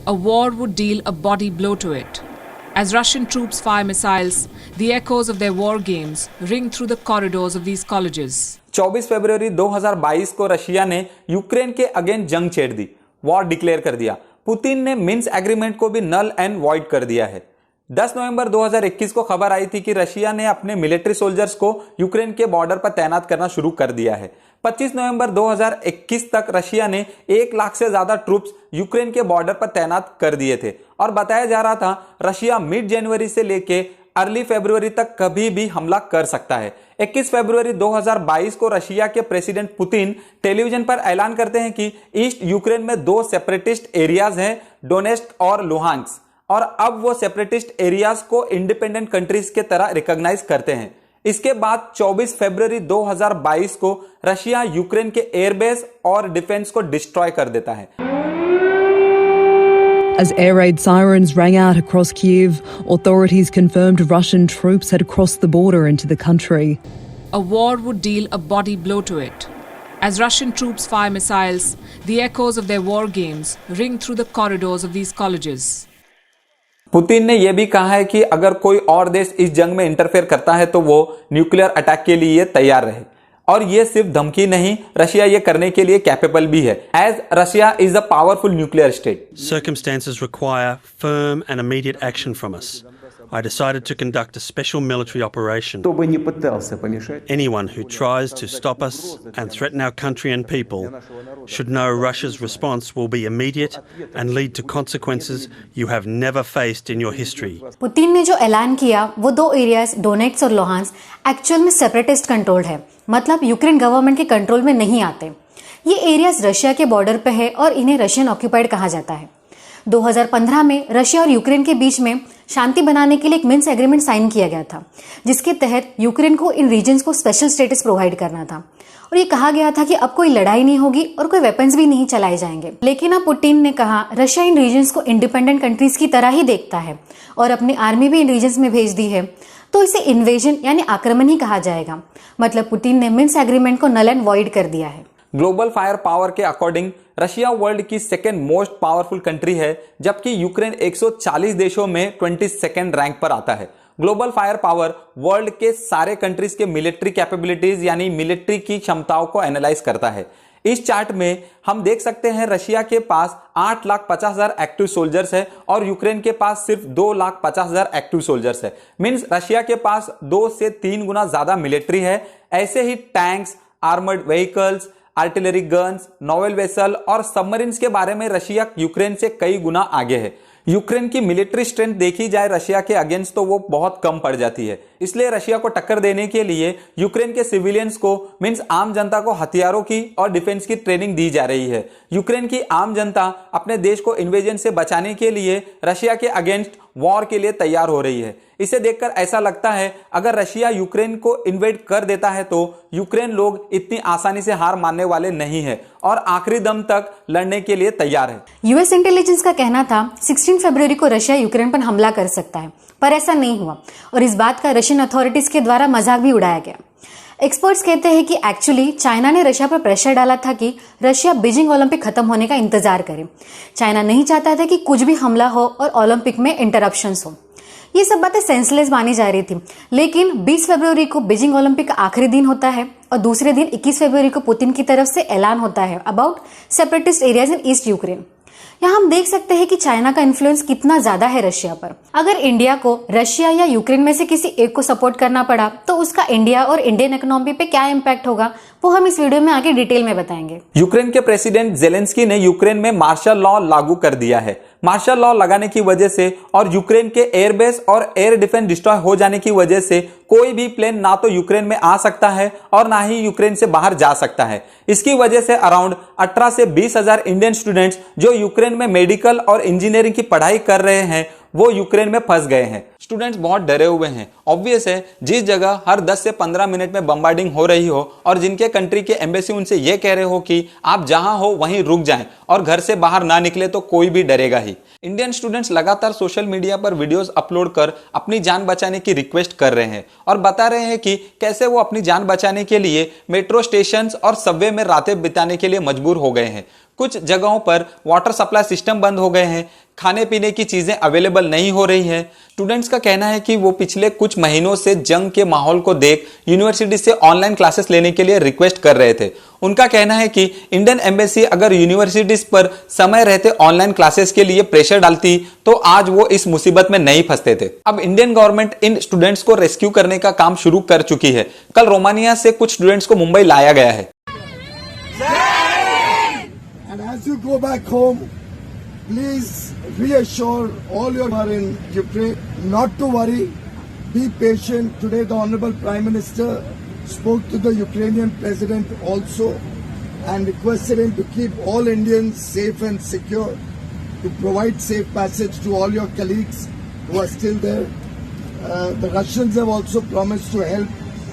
A war would deal a body blow to it. As Russian troops fire missiles, the echoes of their war games ring through the corridors of these colleges. 24 फरवरी 2022 को Russia ने Ukraine के against जंग छेड़ दी, war declare कर दिया। Putin ने Minsk agreement को भी नल एंड वॉइड कर दिया है। 10 नवंबर 2021 को खबर आई थी कि रशिया ने अपने मिलिट्री सोल्जर्स को यूक्रेन के बॉर्डर पर तैनात करना शुरू कर दिया है। 25 नवंबर 2021 तक रशिया ने 1 लाख से ज्यादा ट्रूप्स यूक्रेन के बॉर्डर पर तैनात कर दिए थे और बताया जा रहा था रशिया मिड जनवरी से लेके अर्ली फरवरी तक कभी भी हमला कर सकता है। 21 फरवरी 2022 को रशिया के प्रेसिडेंट पुतिन टेलीविजन पर ऐलान करते हैं कि ईस्ट यूक्रेन में 2 सेपरेटिस्ट एरियाज हैं, डोनेस्क और लुहांस्क, और अब वो सेपरेटिस्ट एरियाज को इंडिपेंडेंट कंट्रीज के तरह रिकॉग्नाइज करते हैं। इसके बाद 24 फरवरी 2022 को रशिया यूक्रेन के एयरबेस और डिफेंस को डिस्ट्रॉय कर देता है। As air raid sirens rang out across Kyiv, authorities confirmed Russian troops had crossed the border into the country. A war would deal a body blow to it. As Russian troops fire missiles, the echoes of their war games ring through the corridors of these colleges. Putin ने यह भी कहा है कि अगर कोई और देश इस जंग में इंटरफेयर करता है तो वो न्यूक्लियर अटैक के लिए तैयार रहे, और ये सिर्फ धमकी नहीं, रशिया ये करने के लिए कैपेबल भी है, as Russia is a powerful nuclear state. Circumstances require firm and immediate action from us. I decided to conduct a special military operation. Anyone who tries to stop us and threaten our country and people should know Russia's response will be immediate and lead to consequences you have never faced in your history. Putin ने जो ऐलान किया वो 2 areas donates और Luhansk actual में separatist controlled है, मतलब Ukraine government के कंट्रोल में नहीं आते। ये एरियाज रशिया के बॉर्डर पे है और इन्हें रशियन ऑक्यूपाइड कहा जाता है। 2015 में रशिया और यूक्रेन के बीच में शांति बनाने के लिए एक मिन्स्क एग्रीमेंट साइन किया गया था, जिसके तहत यूक्रेन को इन रीजन्स को स्पेशल स्टेटस प्रोवाइड करना था और ये कहा गया था कि अब कोई लड़ाई नहीं होगी और कोई वेपन्स भी नहीं चलाए जाएंगे। लेकिन अब पुतिन ने कहा रशिया इन रीजन्स को इंडिपेंडेंट कंट्रीज की तरह ही देखता है और अपनी आर्मी भी इन रीजन्स में भेज दी है, तो इसे इन्वेजन यानी आक्रमण ही कहा जाएगा। मतलब पुतिन ने मिन्स्क एग्रीमेंट को नल एंड वॉइड कर दिया है। ग्लोबल फायर पावर के अकॉर्डिंग रशिया वर्ल्ड की सेकेंड मोस्ट पावरफुल कंट्री है, जबकि यूक्रेन 140 देशों में 22nd रैंक पर आता है। ग्लोबल फायर पावर वर्ल्ड के सारे कंट्रीज के मिलिट्री कैपेबिलिटीज यानी मिलिट्री की क्षमताओं को एनालाइज करता है। इस चार्ट में हम देख सकते हैं रशिया के पास 8,50,000 एक्टिव सोल्जर्स है और यूक्रेन के पास सिर्फ 2,50,000 एक्टिव सोल्जर्स है। मींस रशिया के पास 2 से 3 गुना ज्यादा मिलिट्री है। ऐसे ही tanks, armoured vehicles, artillery guns, naval vessel और सबमरीन्स के बारे में रशिया यूक्रेन से कई गुना आगे है। यूक्रेन की मिलिट्री स्ट्रेंथ देखी जाए रशिया के अगेंस्ट तो वो बहुत कम पड़ जाती है। इसलिए रशिया को टक्कर देने के लिए यूक्रेन के सिविलियंस को मींस आम जनता को हथियारों की और डिफेंस की ट्रेनिंग दी जा रही है। यूक्रेन की आम जनता अपने देश को इन्वेजन से बचाने के लिए रशिया के अगेंस्ट वॉर के लिए तैयार हो रही है। इसे देखकर ऐसा लगता है अगर रशिया यूक्रेन को इन्वेड कर देता है तो यूक्रेन लोग इतनी आसानी से हार मानने वाले नहीं है और आखिरी दम तक लड़ने के लिए तैयार है। यूएस इंटेलिजेंस का कहना था 16 फरवरी को रशिया यूक्रेन पर हमला कर सकता है, पर ऐसा नहीं हुआ और इस बात का रशियन अथॉरिटीज के द्वारा मजाक भी उड़ाया गया। एक्सपर्ट्स कहते हैं कि एक्चुअली चाइना ने रशिया पर प्रेशर डाला था कि रशिया बीजिंग ओलंपिक खत्म होने का इंतजार करे। चाइना नहीं चाहता था कि कुछ भी हमला हो और ओलंपिक में इंटरप्शंस हो। ये सब बातें सेंसलेस मानी जा रही थी, लेकिन 20 फरवरी को बीजिंग ओलंपिक का आखिरी दिन होता है और दूसरे दिन 21 फरवरी को पुतिन की तरफ से ऐलान होता है about separatist areas in east Ukraine. यहाँ हम देख सकते हैं कि चाइना का इन्फ्लुएंस कितना ज्यादा है रशिया पर। अगर इंडिया को रशिया या यूक्रेन में से किसी एक को सपोर्ट करना पड़ा तो उसका इंडिया और इंडियन इकोनॉमी पे क्या इम्पैक्ट होगा वो हम इस वीडियो में आगे डिटेल में बताएंगे। यूक्रेन के प्रेसिडेंट जेलेंस्की ने यूक्रेन में मार्शल लॉ लागू कर दिया है। मार्शल लॉ लगाने की वजह से और यूक्रेन के एयरबेस और एयर डिफेंस डिस्ट्रॉय हो जाने की वजह से कोई भी प्लेन ना तो यूक्रेन में आ सकता है और ना ही यूक्रेन से बाहर जा सकता है। इसकी वजह से अराउंड 18 से 20,000 इंडियन स्टूडेंट्स जो यूक्रेन में मेडिकल और इंजीनियरिंग की पढ़ाई कर रहे हैं वो यूक्रेन में फंस गए हैं। स्टूडेंट्स बहुत डरे हुए हैं। ऑब्वियस है, जिस जगह हर 10 से 15 मिनट में बम्बार्डिंग हो रही हो और जिनके कंट्री के एम्बेसी उनसे ये कह रहे हो कि आप जहां हो वहीं रुक जाएं और घर से बाहर ना निकले तो कोई भी डरेगा ही। इंडियन स्टूडेंट्स लगातार सोशल मीडिया पर वीडियोस अपलोड कर अपनी जान बचाने की रिक्वेस्ट कर रहे हैं और बता रहे हैं कि कैसे वो अपनी जान बचाने के लिए मेट्रो स्टेशन और सबवे में रातें बिताने के लिए मजबूर हो गए हैं। कुछ जगहों पर वाटर सप्लाई सिस्टम बंद हो गए हैं, खाने पीने की चीजें अवेलेबल नहीं हो रही है। स्टूडेंट्स का कहना है कि वो पिछले कुछ महीनों से जंग के माहौल को देख यूनिवर्सिटी से ऑनलाइन क्लासेस लेने के लिए रिक्वेस्ट कर रहे थे। उनका कहना है कि इंडियन एम्बेसी अगर यूनिवर्सिटीज पर समय रहते ऑनलाइन क्लासेस के लिए प्रेशर डालती तो आज वो इस मुसीबत में नहीं फंसते थे। अब इंडियन गवर्नमेंट इन स्टूडेंट्स को रेस्क्यू करने का काम शुरू कर चुकी है। कल रोमानिया से कुछ स्टूडेंट्स को मुंबई लाया गया है। And as you go back home, please reassure all your who are in Ukraine not to worry, be patient. Today the Honorable Prime Minister spoke to the Ukrainian President also and requested him to keep all Indians safe and secure, to provide safe passage to all your colleagues who are still there. The Russians have also promised to help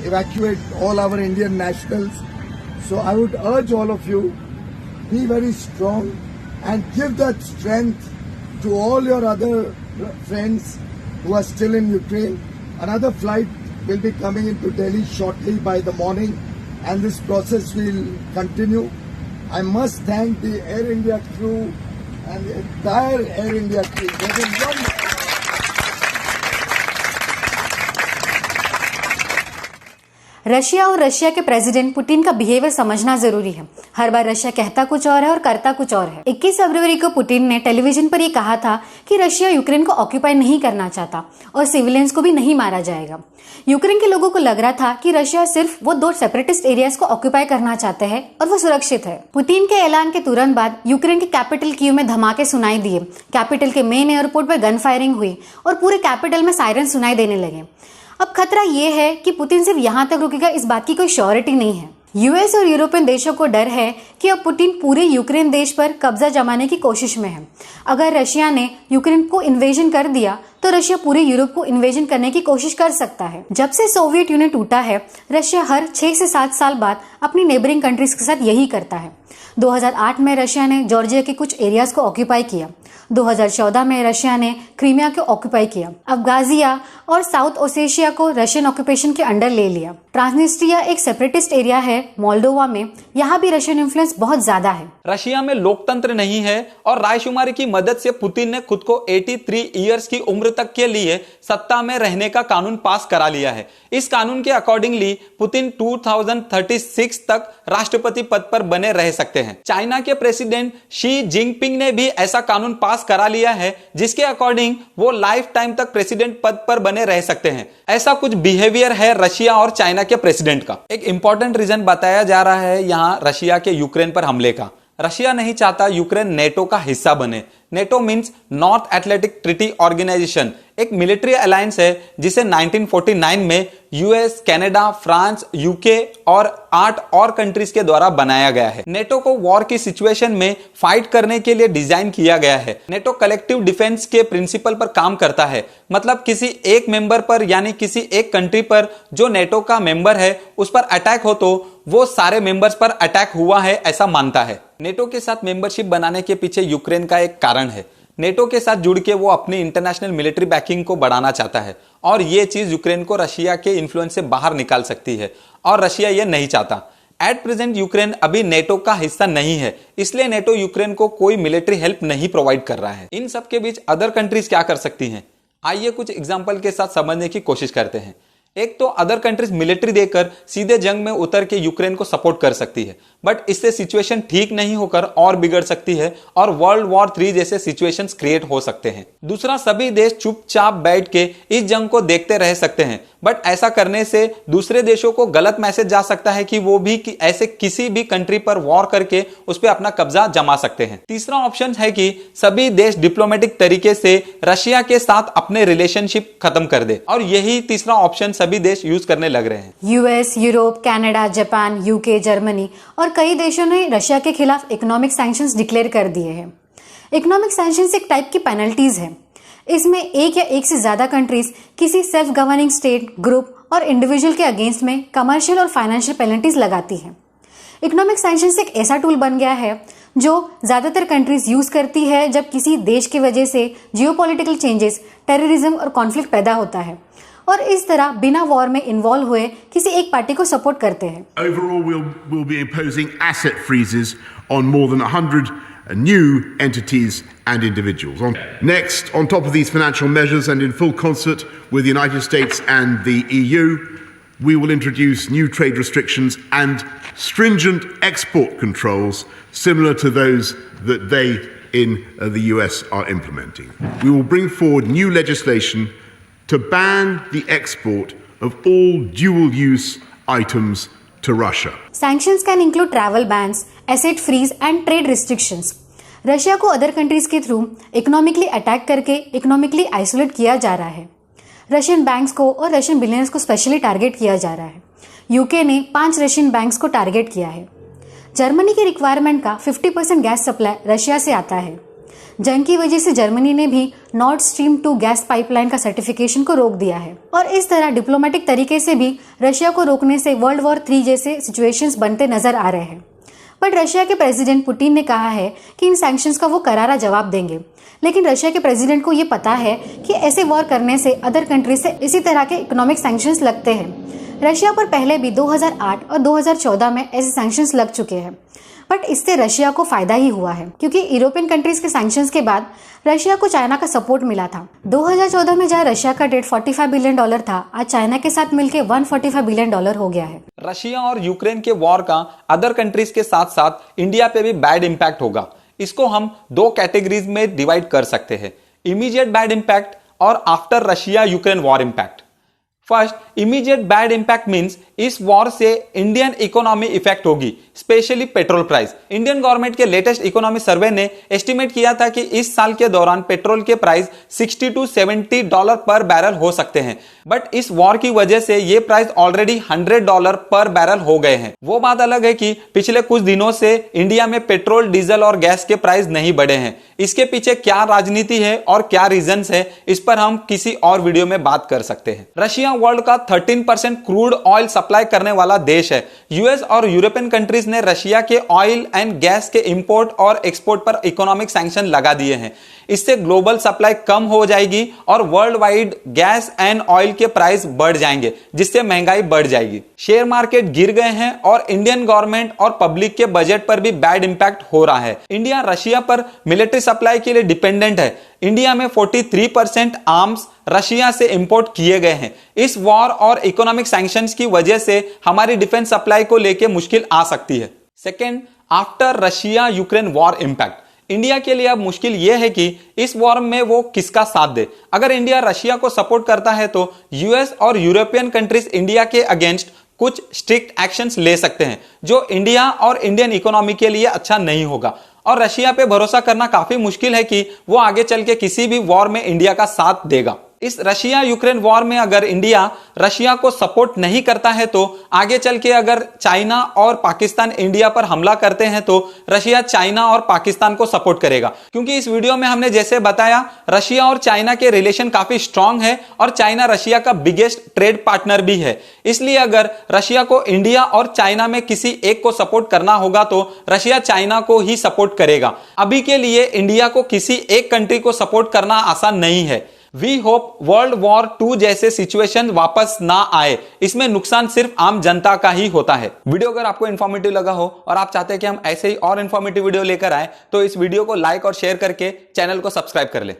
evacuate all our Indian nationals. So I would urge all of you, be very strong and give that strength to all your other friends who are still in Ukraine. Another flight will be coming into Delhi shortly by the morning and this process will continue. I must thank the Air India crew and the entire Air India crew. They've been wonderful. Russia और Russia के president Putin का behaviour समझना जरूरी है। हर बार Russia कहता कुछ और है और करता कुछ और है। 21 फरवरी को पुतिन ने टेलीविजन पर यह कहा था कि रशिया यूक्रेन को ऑक्यूपाई नहीं करना चाहता और सिविलियंस को भी नहीं मारा जाएगा। यूक्रेन के लोगों को लग रहा था कि रशिया सिर्फ वो 2 सेपरेटिस्ट एरियाज को ऑक्यूपाई करना चाहते हैं और वो सुरक्षित है। पुतिन के ऐलान के तुरंत बाद यूक्रेन के कैपिटल कीव में धमाके सुनाई दिए। कैपिटल के मेन एयरपोर्ट पर गन फायरिंग हुई और पूरे कैपिटल में सायरन सुनाई देने लगे। अब खतरा यह है कि पुतिन सिर्फ यहां तक रुकेगा, इस बात की कोई श्योरिटी नहीं है। यूएस और यूरोपियन देशों को डर है कि अब पुतिन पूरे यूक्रेन देश पर कब्जा जमाने की कोशिश में है। अगर रशिया ने यूक्रेन को इन्वेजन कर दिया तो रशिया पूरे यूरोप को इन्वेजन करने की कोशिश कर सकता है। जब से सोवियत यूनियन टूटा है, रशिया हर 6 से 7 साल बाद अपनी नेबरिंग कंट्रीज के साथ यही करता है। 2008 में रशिया ने जॉर्जिया के कुछ एरियाज को ऑक्यूपाई किया। 2014 में रशिया ने क्रीमिया को ऑक्यूपाई किया। अब्खाजिया और साउथ ओसेशिया को रशियन ऑक्यूपेशन के अंडर ले लिया। ट्रांसनिस्ट्रिया एक सेपरेटिस्ट एरिया है मोल्डोवा में, यहाँ भी रशियन इन्फ्लुएंस बहुत ज्यादा है। रशिया में लोकतंत्र नहीं है और रायशुमारी की मदद से पुतिन ने खुद को 83 इयर्स की उम्र तक के लिए सत्ता में रहने का कानून पास करा लिया है। इस कानून के अकॉर्डिंगली पुतिन 2036 तक राष्ट्रपति पद पर बने रह सकते हैं। चाइना के प्रेसिडेंट शी जिनपिंग ने भी ऐसा कानून पास करा लिया है जिसके अकॉर्डिंग वो लाइफ टाइम तक प्रेसिडेंट पद पर बने रह सकते हैं। ऐसा कुछ बिहेवियर है रशिया और चाइना के प्रेसिडेंट का। एक इंपॉर्टेंट रीजन बताया जा रहा है यहां रशिया के यूक्रेन पर हमले का। रशिया नहीं चाहता यूक्रेन नेटो का हिस्सा बने। NATO means North Atlantic Treaty Organization, एक मिलिट्री अलायंस है जिसे 1949 में यूएस, कनाडा, फ्रांस, यूके और 8 और कंट्रीज के द्वारा बनाया गया है। नेटो को वॉर की सिचुएशन में फाइट करने के लिए डिजाइन किया गया है। नेटो कलेक्टिव डिफेंस के प्रिंसिपल पर काम करता है, मतलब किसी एक मेंबर पर यानी किसी एक कंट्री पर जो नेटो का मेंबर है उस पर अटैक हो तो वो सारे मेंबर्स पर अटैक हुआ है ऐसा मानता है। नेटो के साथ मेंबरशिप बनाने के पीछे यूक्रेन का एक कारण है। नेटो के साथ जुड़ के वो अपनी इंटरनेशनल मिलिट्री बैकिंग को बढ़ाना चाहता है और ये चीज यूक्रेन को रशिया के इन्फ्लुएंस से बाहर निकाल सकती है और रशिया ये नहीं चाहता। एट प्रेजेंट यूक्रेन अभी नेटो का हिस्सा नहीं है, इसलिए नेटो यूक्रेन को कोई मिलिट्री हेल्प नहीं प्रोवाइड कर रहा है। इन सब के बीच अदर कंट्रीज क्या कर सकती हैं? आइए कुछ एग्जांपल के साथ समझने की कोशिश करते हैं। एक तो अदर कंट्रीज मिलिट्री देकर सीधे जंग में उतर के यूक्रेन को सपोर्ट कर सकती है, बट इससे सिचुएशन ठीक नहीं होकर और बिगड़ सकती है और वर्ल्ड वॉर 3 जैसे सिचुएशंस क्रिएट हो सकते हैं। दूसरा, सभी देश चुपचाप बैठ के इस जंग को देखते रह सकते हैं, बट ऐसा करने से दूसरे देशों को गलत मैसेज जा सकता है कि वो भी ऐसे किसी भी कंट्री पर वॉर करके उस पर अपना कब्जा जमा सकते हैं। तीसरा ऑप्शन है कि सभी देश डिप्लोमेटिक तरीके से रशिया के साथ अपने रिलेशनशिप खत्म कर दे और यही तीसरा ऑप्शन सभी देश यूज करने लग रहे हैं। US, Europe, Canada, Japan, UK, Germany और कई देशों ने रशिया के खिलाफ इकोनॉमिक सैंक्शंस डिक्लेयर कर दिए हैं। इकोनॉमिक सैंक्शंस एक टाइप की पेनल्टीज है। इसमें एक या एक से ज्यादा कंट्रीज किसी सेल्फ गवर्निंग स्टेट, ग्रुप और इंडिविजुअल के अगेंस्ट में कमर्शियल और फाइनेंशियल पेनल्टीज लगाती है। इकोनॉमिक सैंक्शंस एक ऐसा टूल बन गया है जो ज्यादातर कंट्रीज यूज करती है जब किसी देश की वजह से जियोपॉलिटिकल चेंजेस, टेररिज्म और कॉन्फ्लिक्ट पैदा होता है और इस तरह बिना वॉर में इन्वॉल्व हुए किसी एक पार्टी को सपोर्ट करते हैं। Overall, we'll be imposing asset freezes on more than 100 new entities and individuals. Next, on top of these financial measures and in full concert with the United States and the EU, we will introduce new trade restrictions and stringent export controls similar to those that they in the US are implementing. We will bring forward new legislation to ban the export of all dual-use items to Russia. Sanctions can include travel bans, asset freeze and trade restrictions. Russia को other countries के through economically attack करके economically isolate किया जा रहा है। Russian banks को और Russian billionaires को स्पेशली टारगेट किया जा रहा है। यूके ने 5 रशियन बैंक्स को टारगेट किया है। जर्मनी की रिक्वायरमेंट का 50% गैस सप्लाई रशिया से आता है। जंग की वजह से जर्मनी ने भी नॉर्ड स्ट्रीम 2 गैस पाइपलाइन का सर्टिफिकेशन को रोक दिया है और इस तरह डिप्लोमेटिक तरीके से भी रशिया को रोकने से वर्ल्ड वॉर 3 जैसे सिचुएशंस बनते नजर आ रहे हैं। बट रशिया के प्रेसिडेंट पुतिन ने कहा है कि इन सैंक्शंस का वो करारा जवाब देंगे, लेकिन रशिया के प्रेसिडेंट को ये पता है कि ऐसे वॉर करने से अदर कंट्रीज से इसी तरह के इकोनॉमिक सैंक्शंस लगते हैं। रशिया पर पहले भी 2008 और 2014 में ऐसे सैंक्शंस लग चुके हैं, बट इससे रशिया को फायदा ही हुआ है क्योंकि यूरोपियन कंट्रीज के सैंक्शंस के बाद रशिया को चाइना का सपोर्ट मिला था। 2014 में जहां रशिया का डेट $45 बिलियन था, आज चाइना के साथ मिलकर $145 बिलियन हो गया है। रशिया और यूक्रेन के वॉर का अदर कंट्रीज के साथ साथ इंडिया पे भी बैड इंपैक्ट होगा। इसको हम 2 कैटेगरीज में डिवाइड कर सकते हैं, इमीडिएट बैड इंपैक्ट और after Russia Ukraine war impact. First, immediate bad impact means इस वॉर से इंडियन इकोनॉमी इफेक्ट होगी, specially petrol price. Indian government के लेटेस्ट इकोनॉमी सर्वे ने एस्टिमेट किया था कि इस साल के दौरान पेट्रोल के प्राइस $60 to $70 पर बैरल हो सकते हैं, बट इस वॉर की वजह से ये प्राइस ऑलरेडी $100 पर बैरल हो गए हैं। वो बात अलग है कि पिछले कुछ दिनों से इंडिया में पेट्रोल, डीजल और गैस के प्राइस नहीं बढ़े हैं। इसके पीछे क्या राजनीति है और क्या रीजंस है, इस पर हम किसी और वीडियो में बात कर सकते हैं। रशिया वर्ल्ड का 13% क्रूड ऑयल सप्लाई करने वाला देश है। यूएस और यूरोपियन कंट्रीज ने रशिया के ऑयल एंड गैस के इंपोर्ट और एक्सपोर्ट पर इकोनॉमिक सैंक्शन लगा दिए हैं। इससे ग्लोबल सप्लाई कम हो जाएगी और world wide gas and oil के प्राइस बढ़ जाएंगे, जिससे महंगाई बढ़ जाएगी। शेयर मार्केट गिर गए हैं और इंडियन गवर्नमेंट और पब्लिक के बजट पर भी बैड इंपैक्ट हो रहा है। इंडिया रशिया पर मिलिट्री सप्लाई के लिए डिपेंडेंट है। इंडिया में 43% आर्म्स रशिया से इंपोर्ट किए गए हैं। इस वॉर और इकोनॉमिक सैंक्शंस की वजह से हमारी डिफेंस सप्लाई को लेकर मुश्किल आ सकती है। Second, after Russia Ukraine war impact. India के लिए अब मुश्किल यह है कि इस वॉर में वो किसका साथ दे। अगर इंडिया रशिया को सपोर्ट करता है तो यूएस और यूरोपियन कंट्रीज इंडिया के अगेंस्ट कुछ स्ट्रिक्ट एक्शंस ले सकते हैं, जो इंडिया और इंडियन इकोनॉमी के लिए अच्छा नहीं होगा। और रशिया पे भरोसा करना काफी मुश्किल है कि वो आगे चल के किसी भी वॉर में इंडिया का साथ देगा। इस रशिया यूक्रेन वॉर में अगर इंडिया रशिया को सपोर्ट नहीं करता है तो आगे चल के अगर चाइना और पाकिस्तान इंडिया पर हमला करते हैं तो रशिया चाइना और पाकिस्तान को सपोर्ट करेगा, क्योंकि इस वीडियो में हमने जैसे बताया रशिया और चाइना के रिलेशन काफी स्ट्रांग है और चाइना रशिया का बिगेस्ट ट्रेड पार्टनर भी है। इसलिए अगर रशिया को इंडिया और चाइना में किसी एक को सपोर्ट करना होगा तो रशिया चाइना को ही सपोर्ट करेगा। अभी के लिए इंडिया को किसी एक कंट्री को सपोर्ट करना आसान नहीं है। वी होप वर्ल्ड वॉर 2 जैसे सिचुएशन वापस ना आए। इसमें नुकसान सिर्फ आम जनता का ही होता है। वीडियो अगर आपको इन्फॉर्मेटिव लगा हो और आप चाहते हैं कि हम ऐसे ही और इन्फॉर्मेटिव वीडियो लेकर आए तो इस वीडियो को लाइक और शेयर करके चैनल को सब्सक्राइब कर ले।